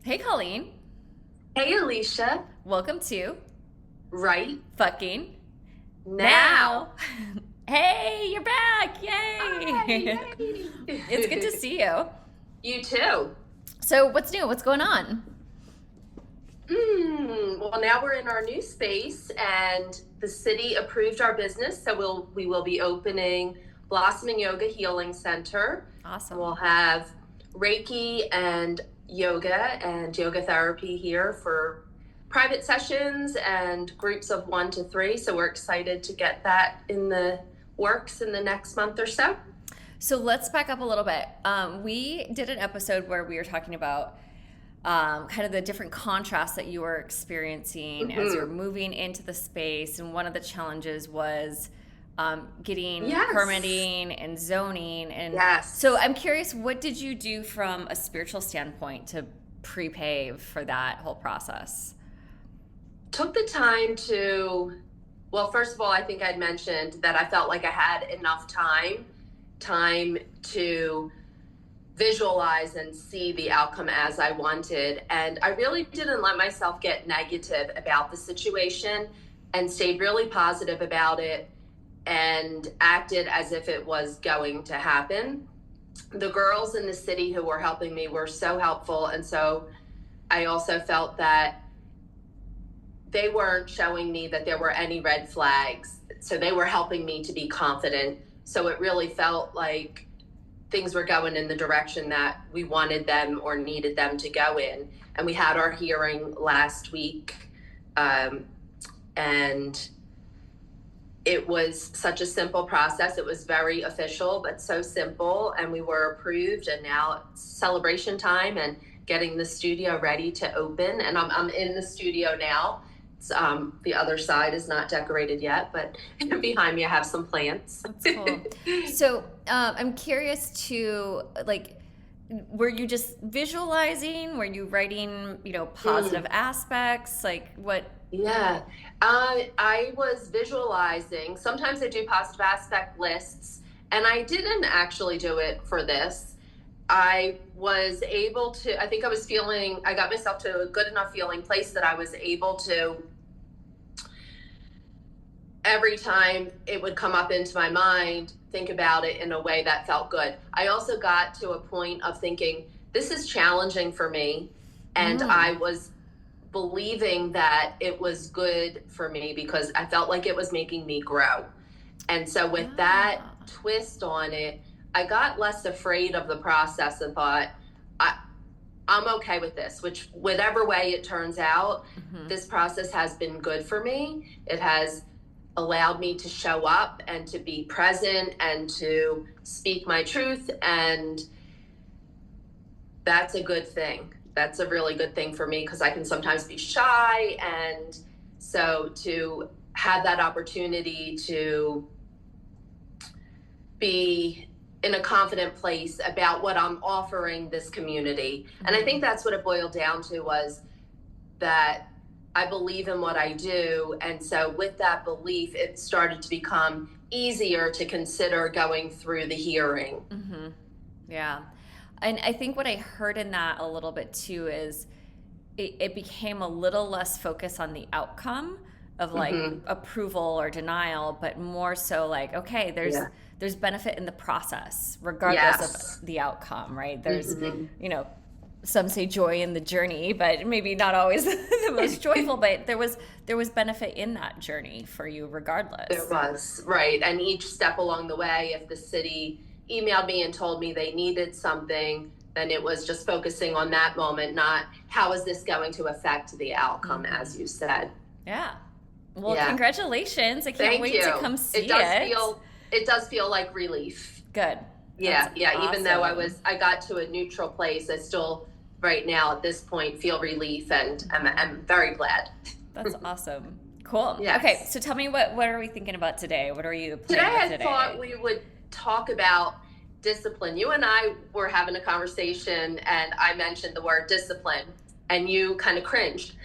Hey, Colleen. Hey, Alicia. Welcome to Right Fucking now. Now. Hey, you're back. Hi, Yay. It's good to yay. see you. You too. So, what's new? What's going on? Well, now we're in our new space, and the city approved our business, so we will be opening Blossoming Yoga Healing Center. Awesome. We'll have Reiki and yoga therapy here for private sessions and groups of 1 to 3. So we're excited to get that in the works in the next month or so. So, let's back up a little bit. We did an episode where we were talking about kind of the different contrasts that you were experiencing as you're Hmm. moving into the space. And one of the challenges was getting Yes. permitting and zoning. And so Yes. I'm curious, what did you do from a spiritual standpoint to pre-pave for that whole process? Took the time well, first of all, I think I'd mentioned that I felt like I had enough time to visualize and see the outcome as I wanted. And I really didn't let myself get negative about the situation and stayed really positive about it and acted as if it was going to happen. The girls in the city who were helping me were so helpful. And so I also felt that they weren't showing me that there were any red flags. So they were helping me to be confident. So it really felt like things were going in the direction that we wanted them or needed them to go in. And we had our hearing last week. And it was such a simple process. It was very official, but so simple. And we were approved. And now it's celebration time and getting the studio ready to open. And I'm in the studio now. The other side is not decorated yet, but behind me I have some plants. That's cool. So I'm curious to like, were you just visualizing? Were you writing, positive Mm, aspects? Like what? yeah, I was visualizing. Sometimes I do positive aspect lists, and I didn't actually do it for this. I was able to, I think I got myself to a good enough feeling place that I was able to, every time it would come up into my mind, think about it in a way that felt good. I also got to a point of thinking, this is challenging for me. And Mm. I was believing that it was good for me because I felt like it was making me grow. And so, with that Ah. twist on it, I got less afraid of the process and thought, I, I'm okay with this, which, whatever way it turns out, Hmm. this process has been good for me. It has allowed me to show up and to be present and to speak my truth. And that's a good thing. That's a really good thing for me because I can sometimes be shy. And so to have that opportunity to be in a confident place about what I'm offering this community. And I think Hmm. that's what it boiled down to, was that I believe in what I do. And so with that belief, it started to become easier to consider going through the hearing. Hmm. Yeah. And I think what I heard in that a little bit too is it became a little less focus on the outcome of like Hmm. approval or denial, but more so like, okay, there's Yeah. there's benefit in the process, regardless of Yes. the outcome, right? There's, Hmm. you know, some say joy in the journey, but maybe not always the most joyful, but there was benefit in that journey for you There regardless. was, right. And each step along the way, if the city emailed me and told me they needed something, then it was just focusing on that moment, not how is this going to affect the outcome, Hmm. as you said. Yeah. Well, Yeah. congratulations. I can't Thank wait to you. come see it. It does feel like relief. Good. That's Yeah, yeah. Even though awesome. I got to a neutral place, I still, right now at this point, feel relief, and Mhm. I'm very glad. That's awesome. Cool. Okay, Yes. so tell me what are we thinking about today? What are you Today playing with I thought today? we would talk about discipline. You and I were having a conversation, and I mentioned the word discipline, and you kind of cringed.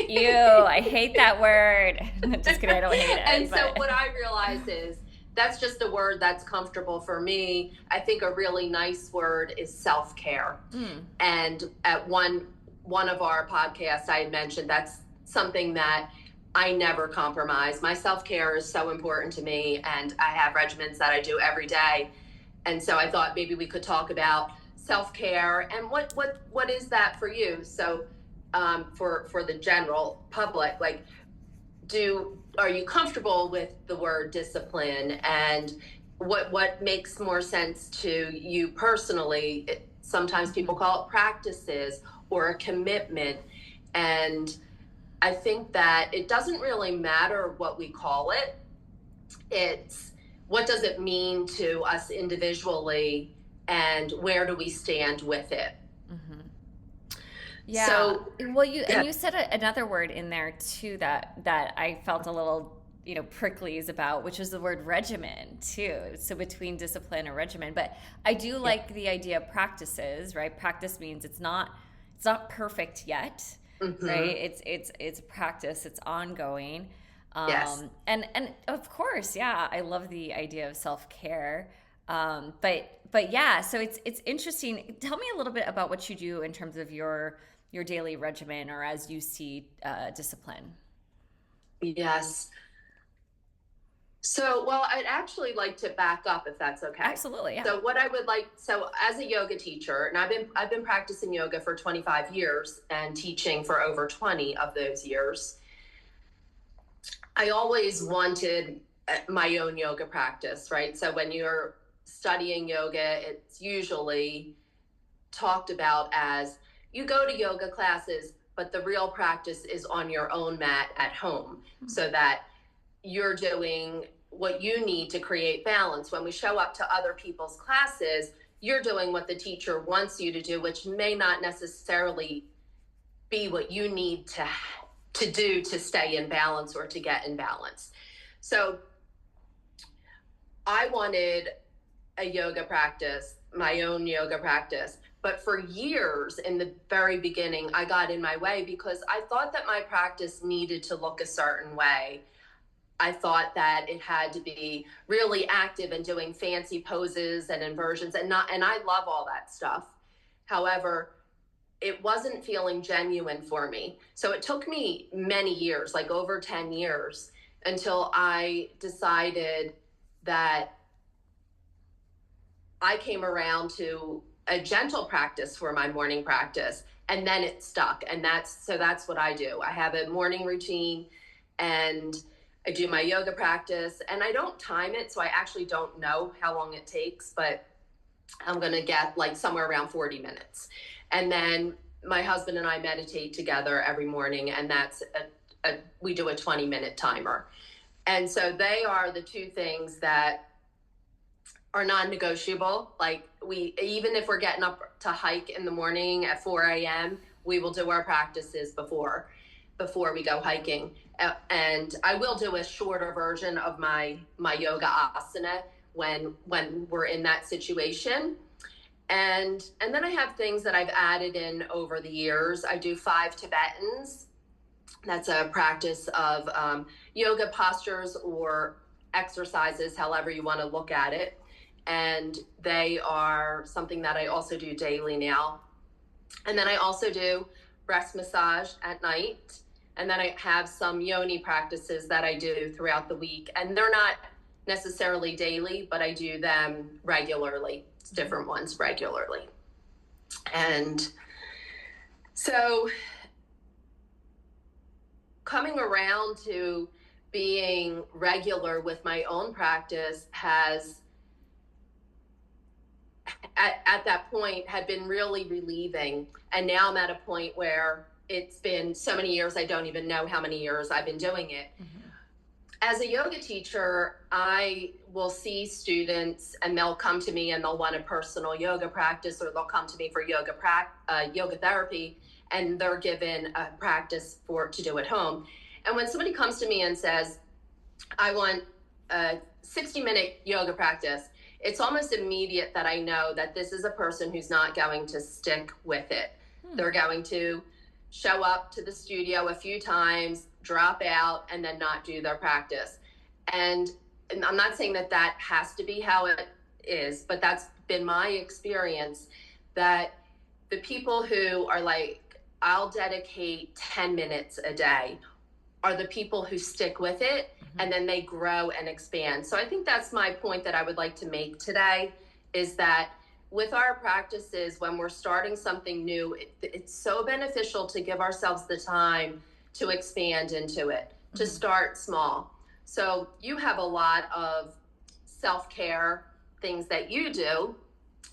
Ew, I hate that word. Just kidding, I don't hate And it, so but what I realized is that's just a word that's comfortable for me. I think a really nice word is self care. mm, And at one one of our podcasts, I had mentioned that's something that I never compromise. My self-care is so important to me, and I have regimens that I do every day. And so I thought maybe we could talk about self-care and what is that for you? So for the general public, like, are you comfortable with the word discipline, and what makes more sense to you personally? Sometimes people call it practices or a commitment, and I think that it doesn't really matter what we call it. It's what does it mean to us individually, and where do we stand with it? Mm-hmm. Yeah. So, Well, yeah. you said another word in there too that I felt a little, pricklies about, which is the word regimen too. So between discipline and regimen, but I do like the idea of practices, right? Practice means it's not perfect yet, Mm-hmm. right? It's practice. It's ongoing. Yes. And of course, yeah, I love the idea of self-care. But yeah, so it's interesting. Tell me a little bit about what you do in terms of your daily regimen, or as you see discipline. Yes. So, well, I'd actually like to back up if that's okay. Absolutely, yeah. So, what I would like, so as a yoga teacher, and I've been practicing yoga for 25 years and teaching for over 20 of those years. I always wanted my own yoga practice, right? So when you're studying yoga, it's usually talked about as you go to yoga classes, but the real practice is on your own mat at home, so that you're doing what you need to create balance. When we show up to other people's classes, you're doing what the teacher wants you to do, which may not necessarily be what you need to do to stay in balance or to get in balance. So I wanted a yoga practice, my own yoga practice. But for years in the very beginning, I got in my way because I thought that my practice needed to look a certain way. I thought that it had to be really active and doing fancy poses and inversions, and I love all that stuff. However, it wasn't feeling genuine for me. So it took me many years, like over 10 years, until I decided that I came around to a gentle practice for my morning practice, and then it stuck. And that's what I do. I have a morning routine, and I do my yoga practice, and I don't time it, so I actually don't know how long it takes, but I'm going to get like somewhere around 40 minutes. And then my husband and I meditate together every morning, and that's we do a 20-minute timer. And so they are the two things that are non-negotiable. Like, even if we're getting up to hike in the morning at 4 a.m., we will do our practices before we go hiking. And I will do a shorter version of my yoga asana when we're in that situation. And then I have things that I've added in over the years. I do 5 Tibetans. That's a practice of yoga postures or exercises, however you want to look at it. And they are something that I also do daily now. And then I also do breast massage at night. And then I have some yoni practices that I do throughout the week. And they're not necessarily daily, but I do them regularly. It's different ones regularly. And so coming around to being regular with my own practice has, at that point, had been really relieving. And now I'm at a point where it's been so many years, I don't even know how many years I've been doing it. Mm-hmm. As a yoga teacher, I will see students and they'll come to me and they'll want a personal yoga practice, or they'll come to me for yoga therapy, and they're given a practice to do at home. And when somebody comes to me and says, I want a 60-minute yoga practice, it's almost immediate that I know that this is a person who's not going to stick with it. They're going to show up to the studio a few times, drop out, and then not do their practice. And I'm not saying that has to be how it is, but that's been my experience, that the people who are like I'll dedicate 10 minutes a day are the people who stick with it, and then they grow and expand. So I think that's my point that I would like to make today, is that with our practices, when we're starting something new, it's so beneficial to give ourselves the time to expand into it, to start small. So you have a lot of self-care things that you do.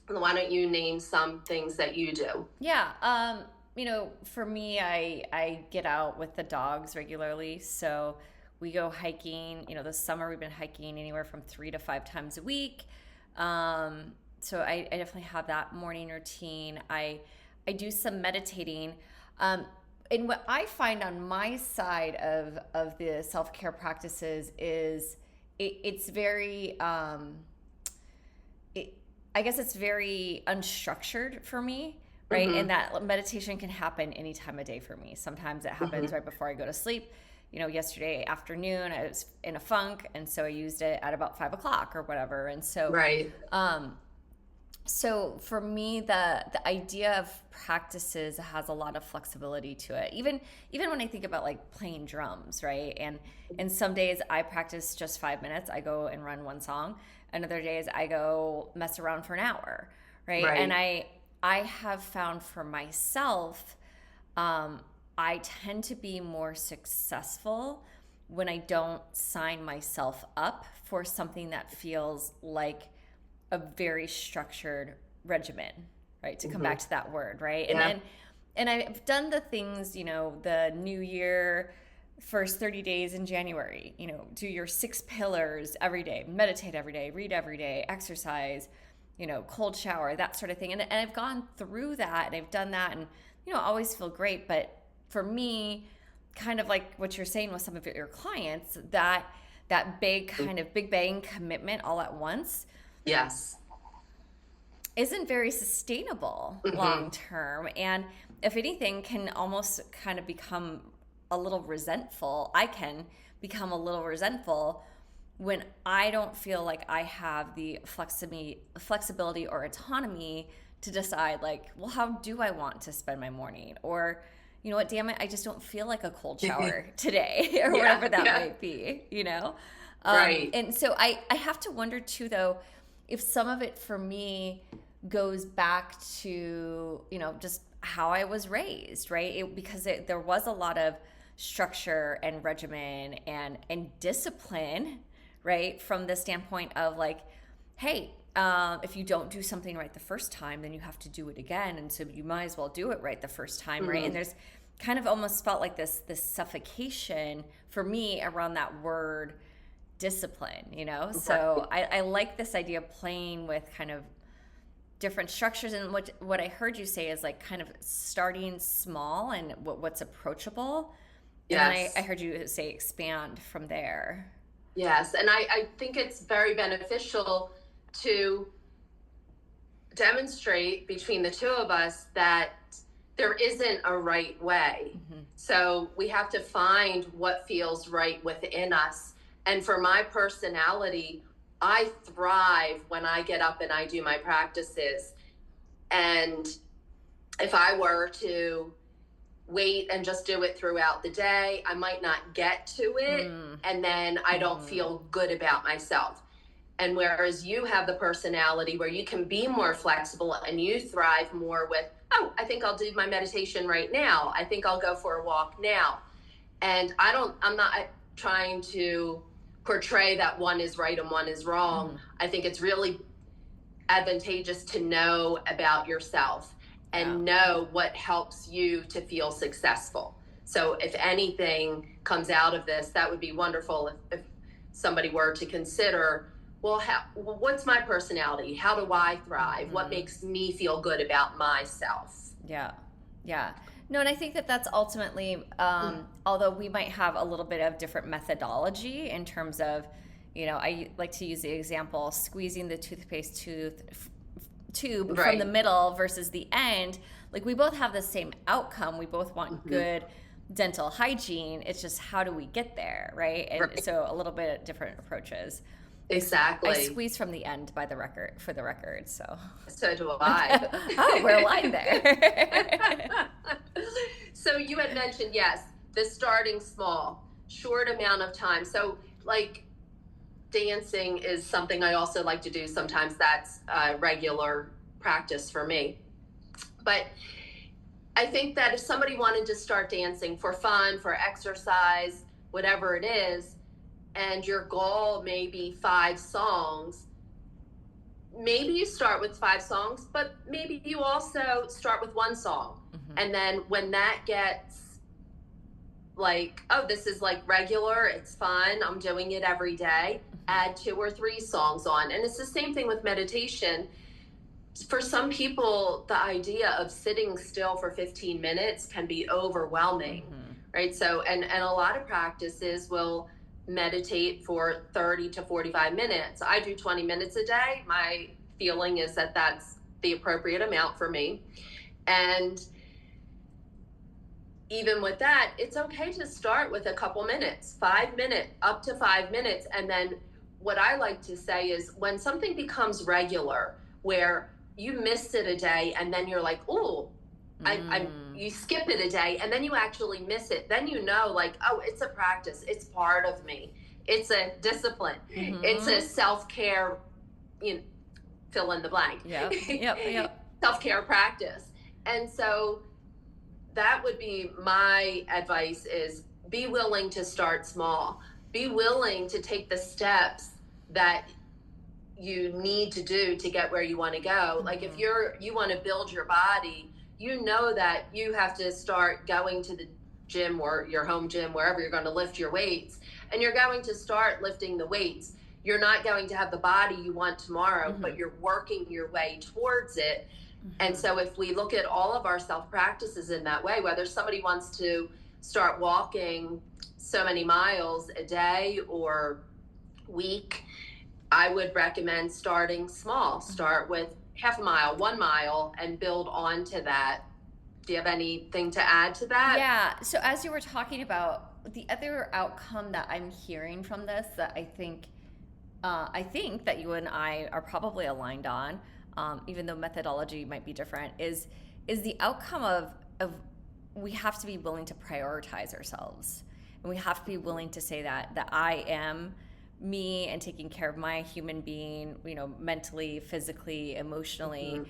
Why don't you name some things that you do? Yeah. For me, I get out with the dogs regularly. So we go hiking. This summer we've been hiking anywhere from 3 to 5 times a week. So I definitely have that morning routine. I do some meditating. And what I find on my side of the self-care practices is it's very, I guess it's very unstructured for me. Right. And that meditation can happen any time of day for me. Sometimes it happens right before I go to sleep. Yesterday afternoon I was in a funk, and so I used it at about 5 o'clock or whatever. And so, right. So for me, the idea of practices has a lot of flexibility to it. Even when I think about like playing drums, right? And some days I practice just 5 minutes. I go and run one song. And other days I go mess around for an hour, right? And I have found for myself, I tend to be more successful when I don't sign myself up for something that feels like a very structured regimen, right? To come back to that word, right? Yeah. And I've done the things, the new year, first 30 days in January, do your 6 pillars every day, meditate every day, read every day, exercise, cold shower, that sort of thing. And I've gone through that and I've done that, and, always feel great. But for me, kind of like what you're saying with some of your clients, that big kind of big bang commitment all at once, yes, isn't very sustainable long term. And if anything, can almost kind of become a little resentful. I can become a little resentful when I don't feel like I have the flexibility or autonomy to decide, like, well, how do I want to spend my morning? Or, you know what, damn it, I just don't feel like a cold shower today, or whatever that might be, Right. And so I have to wonder too, though, if some of it for me goes back to, just how I was raised, right? Because there was a lot of structure and regimen and discipline, right? From the standpoint of like, hey, if you don't do something right the first time, then you have to do it again. And so you might as well do it right the first time, right? And there's kind of almost felt like this suffocation for me around that word discipline, So I like this idea of playing with kind of different structures. And what I heard you say is like kind of starting small and what's approachable. Yes. And then I heard you say expand from there. Yes, and I think it's very beneficial to demonstrate between the two of us that there isn't a right way. So we have to find what feels right within us. And for my personality, I thrive when I get up and I do my practices. And if I were to wait and just do it throughout the day, I might not get to it, and then I don't feel good about myself. And whereas you have the personality where you can be more flexible and you thrive more with, oh, I think I'll do my meditation right now. I think I'll go for a walk now. And I'm not trying to portray that one is right and one is wrong. I think it's really advantageous to know about yourself and know what helps you to feel successful. So if anything comes out of this, that would be wonderful if somebody were to consider, well, what's my personality? How do I thrive? What makes me feel good about myself? Yeah. No, and I think that's ultimately, although we might have a little bit of different methodology in terms of, I like to use the example, squeezing the toothpaste tube from the middle versus the end. Like, we both have the same outcome. We both want good dental hygiene. It's just, how do we get there, right? And so a little bit different approaches. Exactly. I squeeze from the end for the record. So do I. Oh, we're aligned there. So you had mentioned, yes, the starting small, short amount of time. So like dancing is something I also like to do. Sometimes that's regular practice for me. But I think that if somebody wanted to start dancing for fun, for exercise, whatever it is, and your goal may be 5 songs, maybe you start with 5 songs, but maybe you also start with 1 song. And then when that gets like, oh, this is like regular, it's fun, I'm doing it every day, add 2 or 3 songs on. And it's the same thing with meditation. For some people, the idea of sitting still for 15 minutes can be overwhelming, right? So, and a lot of practices will meditate for 30 to 45 minutes. I do 20 minutes a day. My feeling is that that's the appropriate amount for me. And even with that, it's okay to start with a couple minutes, 5 minutes, up to 5 minutes. And then what I like to say is when something becomes regular, where you miss it a day and then you're like, oh, you skip it a day and then you actually miss it. Then you know, like, oh, it's a practice. It's part of me. It's a discipline. It's a self-care, fill in the blank. Yep. Self-care practice. And so that would be my advice, is be willing to start small. Be willing to take the steps that you need to do to get where you want to go. Like if you want to build your body, you know that you have to start going to the gym or your home gym, wherever you're going to lift your weights, and you're going to start lifting the weights. You're not going to have the body you want tomorrow, but you're working your way towards it. And so if we look at all of our self practices in that way, whether somebody wants to start walking so many miles a day or week, I would recommend starting small. Start with half a mile, 1 mile, and build on to that. Do you have anything to add to that? Yeah. So as you were talking about, the other outcome that I'm hearing from this that I think that you and I are probably aligned on, even though methodology might be different, is the outcome of we have to be willing to prioritize ourselves, and we have to be willing to say that I am me and taking care of my human being, mentally, physically, emotionally,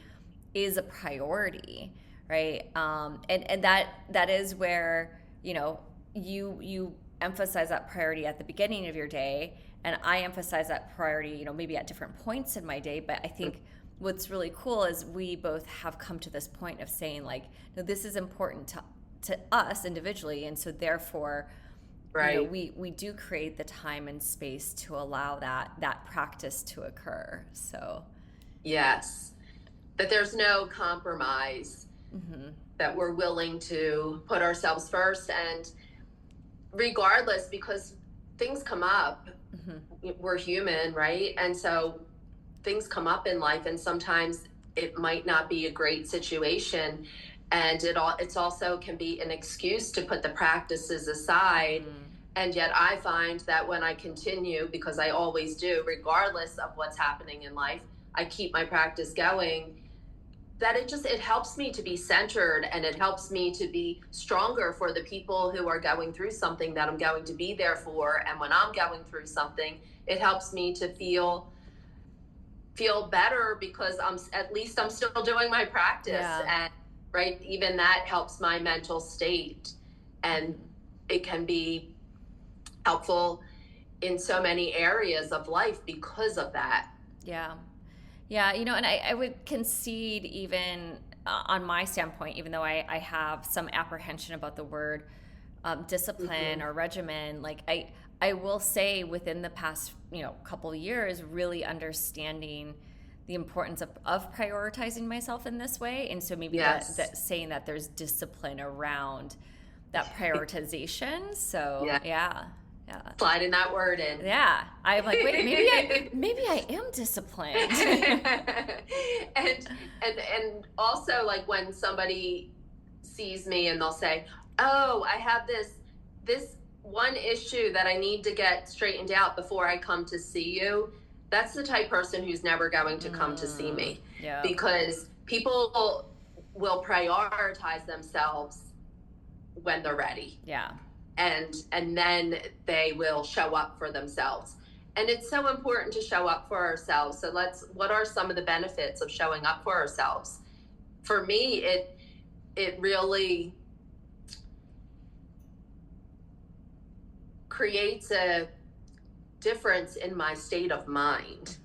is a priority, right? And that is where you emphasize that priority at the beginning of your day, and I emphasize that priority, maybe at different points in my day. But I think what's really cool is we both have come to this point of saying, like, no, this is important to us individually, and so therefore, right, we do create the time and space to allow that practice to occur. So yes, that there's no compromise, that we're willing to put ourselves first, and regardless, because things come up, we're human, right? And so things come up in life, and sometimes it might not be a great situation, and it's also can be an excuse to put the practices aside. And yet I find that when I continue, because I always do, regardless of what's happening in life, I keep my practice going, that it helps me to be centered, and it helps me to be stronger for the people who are going through something that I'm going to be there for. And when I'm going through something, it helps me to feel better, because at least I'm still doing my practice. And right, even that helps my mental state, and it can be helpful in so many areas of life because of that. And I would concede, even on my standpoint, even though I have some apprehension about the word discipline or regimen, like I will say within the past couple of years, really understanding the importance of prioritizing myself in this way. And so maybe that saying that there's discipline around that prioritization. So yeah. Sliding that word in. Yeah. I'm like, wait, maybe I am disciplined. and also, like, when somebody sees me and they'll say, oh, I have this one issue that I need to get straightened out before I come to see you, that's the type of person who's never going to come to see me. Because people will prioritize themselves when they're ready. Yeah. And then they will show up for themselves. And it's so important to show up for ourselves. So what are some of the benefits of showing up for ourselves? For me, it really creates a difference in my state of mind,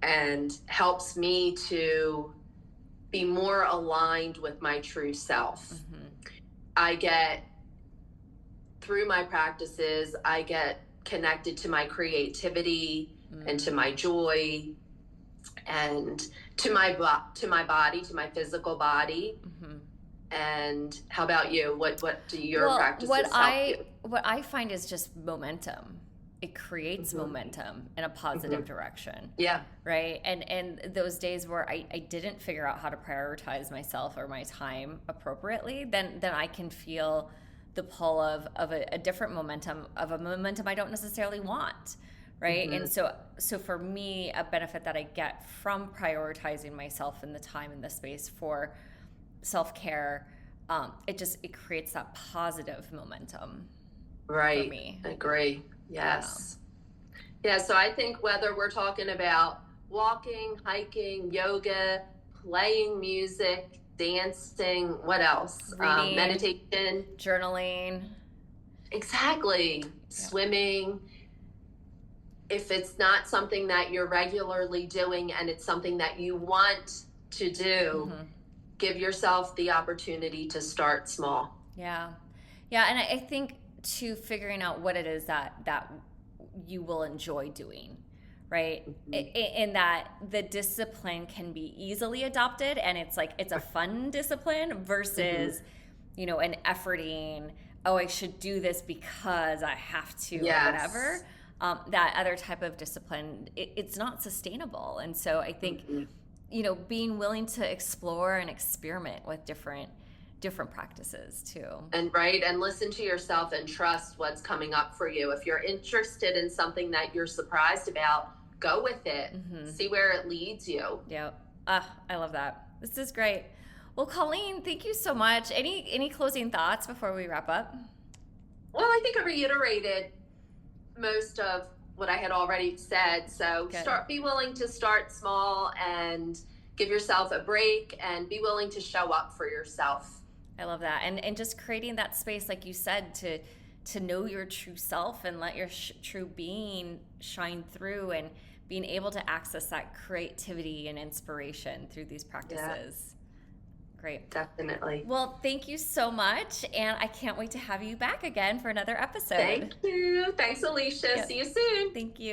and helps me to be more aligned with my true self. I get, through my practices, I get connected to my creativity and to my joy and to my body, to my physical body. And how about you? What do your practices help you? What I find is just momentum. It creates momentum in a positive direction. Yeah. Right. And those days where I didn't figure out how to prioritize myself or my time appropriately, then I can feel the pull of a different momentum, of a momentum I don't necessarily want. Right. And so for me, a benefit that I get from prioritizing myself and the time and the space for self-care, it creates that positive momentum. Right. For me. I agree. Yes. Yeah. So I think whether we're talking about walking, hiking, yoga, playing music, dancing, what else? Reading, meditation, journaling. Exactly. Swimming. If it's not something that you're regularly doing and it's something that you want to do, give yourself the opportunity to start small. Yeah. Yeah. And I think to figuring out what it is that you will enjoy doing, right? In that the discipline can be easily adopted, and it's a fun discipline versus, an efforting, I should do this because I have to, or whatever. That other type of discipline, it's not sustainable. And so I think, being willing to explore and experiment with different practices too. And listen to yourself and trust what's coming up for you. If you're interested in something that you're surprised about, go with it. See where it leads you. Yep. I love that. This is great. Well, Colleen, thank you so much. Any closing thoughts before we wrap up? Well, I think I reiterated most of what I had already said. So be willing to start small and give yourself a break, and be willing to show up for yourself. I love that. And just creating that space, like you said, to know your true self and let your true being shine through, and being able to access that creativity and inspiration through these practices. Great. Definitely. Well, thank you so much. And I can't wait to have you back again for another episode. Thank you. Thanks, Alicia. See you soon. Thank you.